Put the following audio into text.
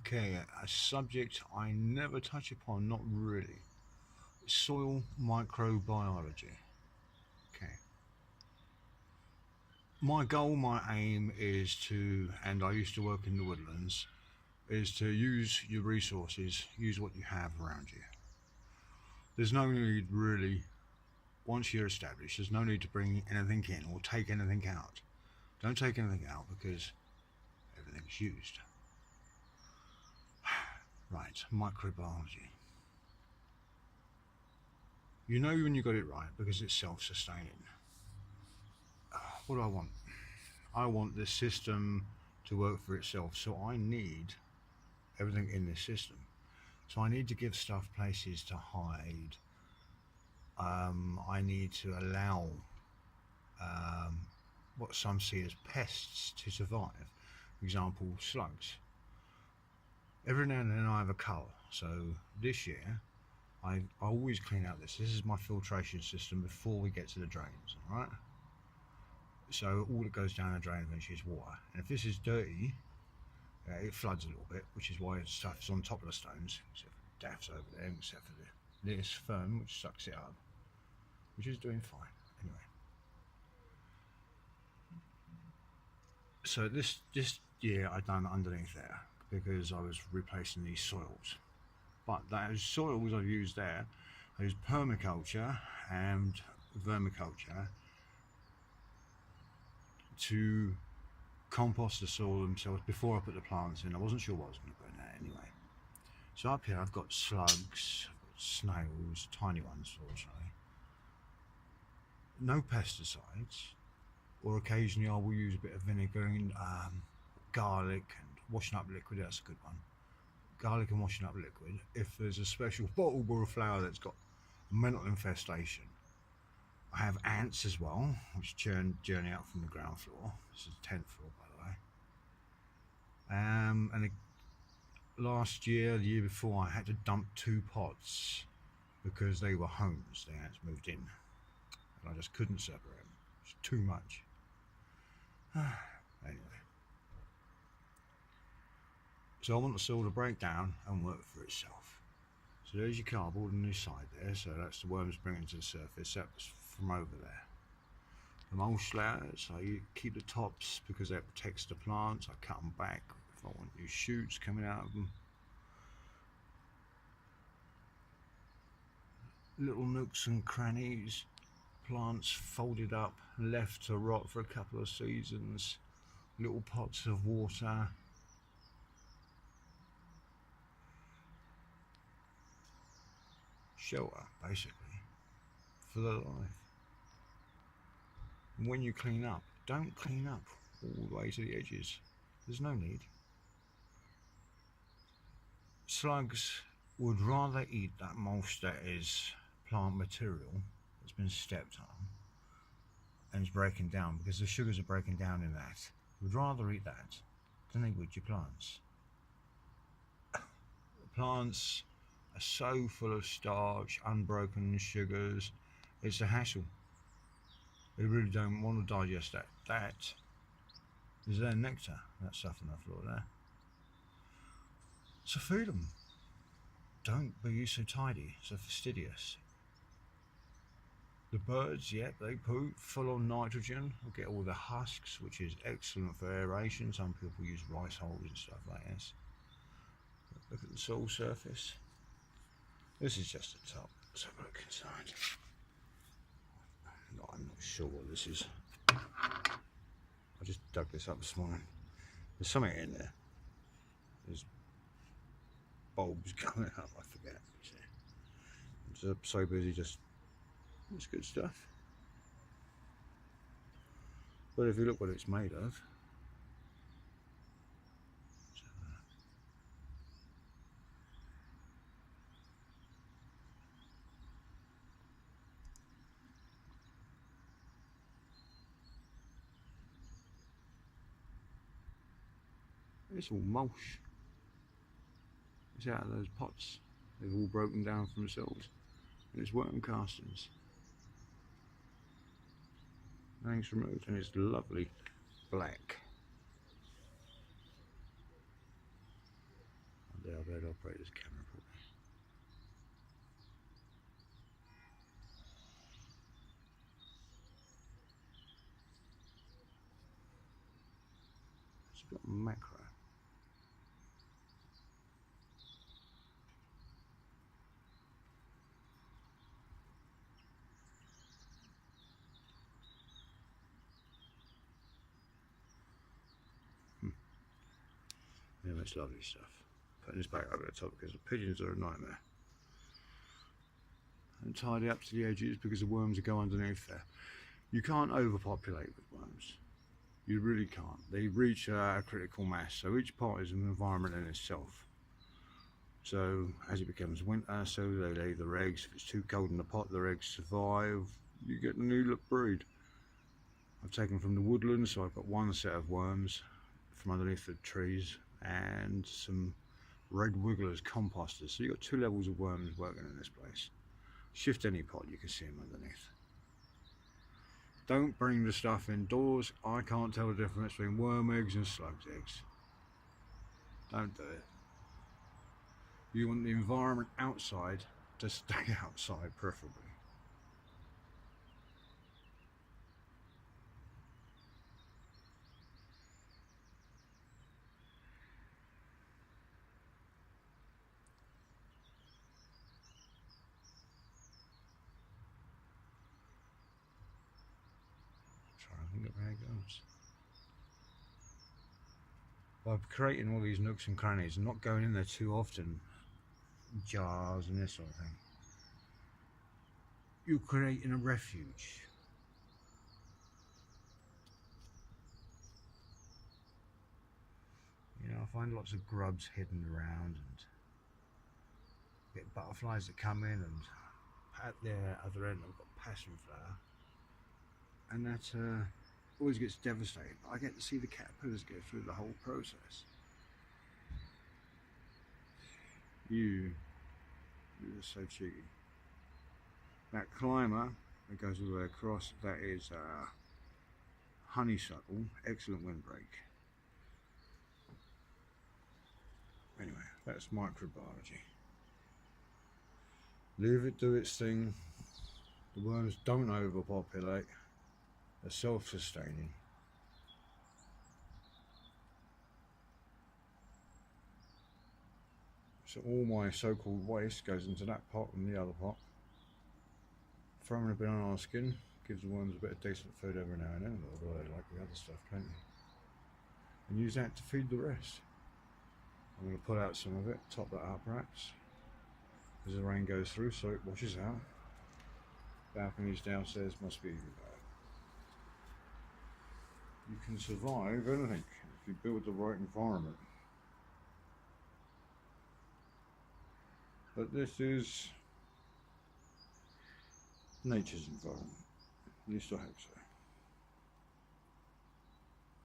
Okay, a subject I never touch upon, not really. Soil microbiology. Okay. My goal, my aim is to, and I used to work in the woodlands, is to use your resources, use what you have around you. There's no need really, once you're established, there's no need to bring anything in or take anything out. Don't take anything out because everything's used. Right, microbiology. You know when you got it right because it's self-sustaining. What do I want? I want this system to work for itself, so I need everything in this system. So I need to give stuff places to hide. I need to allow what some see as pests to survive. For example, slugs. Every now and then I have a cull. So this year, I always clean out this. This is my filtration system before we get to the drains, all right? So all that goes down the drain eventually is water. And if this is dirty, it floods a little bit, which is why stuff's on top of the stones, except for daff's over there, except for this fern, which sucks it up, which is doing fine. Anyway. So this year I done underneath there because I was replacing these soils. But those soils I've used there, I used permaculture and vermiculture to compost the soil themselves before I put the plants in. I wasn't sure what I was going to put in there anyway. So up here I've got slugs, I've got snails, tiny ones fortunately. No pesticides, or occasionally I will use a bit of vinegar and garlic and washing up liquid. That's a good one. Garlic and washing up liquid. If there's a special bottled ball of flour that's got a mental infestation. I have ants as well, which journey out from the ground floor. This is the 10th floor, by the way. Last year, the year before, I had to dump 2 pots because they were homes. The ants moved in, and I just couldn't separate them. It's too much. Anyway, so I want the soil to break down and work for itself. So there's your cardboard on this side there. So that's the worms bringing to the surface. That was from over there. The mulch layers, I keep the tops because that protects the plants. I cut them back if I want new shoots coming out of them. Little nooks and crannies, plants folded up, left to rot for a couple of seasons. Little pots of water. Shelter, basically, for the life. And when you clean up, don't clean up all the way to the edges. There's no need. Slugs would rather eat that mulch that is plant material that's been stepped on and is breaking down because the sugars are breaking down in that. Would rather eat that than they would your plants. The plants are so full of starch, unbroken sugars, it's a hassle. They really don't want to digest that. That is their nectar, that stuff on the floor there. So feed them. Don't be so tidy, so fastidious. The birds, yeah, they poo full on nitrogen. We'll get all the husks, which is excellent for aeration. Some people use rice hulls and stuff like this. Look at the soil surface. This is just the top. Let's have a look inside. No, I'm not sure what this is. I just dug this up this morning. There's something in there. There's bulbs coming up, I forget. I'm so busy just... It's good stuff. But if you look what it's made of... It's all mulch. It's out of those pots. They've all broken down from themselves. And it's worm castings. Nothing's removed and it's lovely black. be able to operate this camera properly. It's got macro. Yeah, that's lovely stuff. Putting this back over the top because the pigeons are a nightmare. And tidy up to the edges because the worms will go underneath there. You can't overpopulate with worms. You really can't. They reach a critical mass, so each pot is an environment in itself. So as it becomes winter, so they lay their eggs. If it's too cold in the pot, their eggs survive. You get a new look breed. I've taken from the woodland, so I've got one set of worms from underneath the trees and some red wigglers composters. So you've got 2 levels of worms working in this place. Shift any pot, you can see them underneath. Don't bring the stuff indoors. I can't tell the difference between worm eggs and slugs eggs. Don't do it. You want the environment outside to stay outside, preferably. Try and think of how it goes. By creating all these nooks and crannies and not going in there too often, jars and this sort of thing, you're creating a refuge. You know, I find lots of grubs hidden around and get butterflies that come in, and at the other end I've got passion flower, and that always gets devastating. I get to see the caterpillars go through the whole process. You're so cheeky. That climber that goes all the way across, that is honeysuckle, excellent windbreak. Anyway, that's microbiology. Leave it do its thing. The worms don't overpopulate. They're self-sustaining. So all my so-called waste goes into that pot and the other pot. Throwing a banana skin gives the worms a bit of decent food every now and then, although they like the other stuff plenty. And use that to feed the rest. I'm going to pull out some of it, top that up perhaps, as the rain goes through so it washes out. Balconies downstairs must be even better. You can survive anything if you build the right environment. But this is nature's environment, at least I hope so.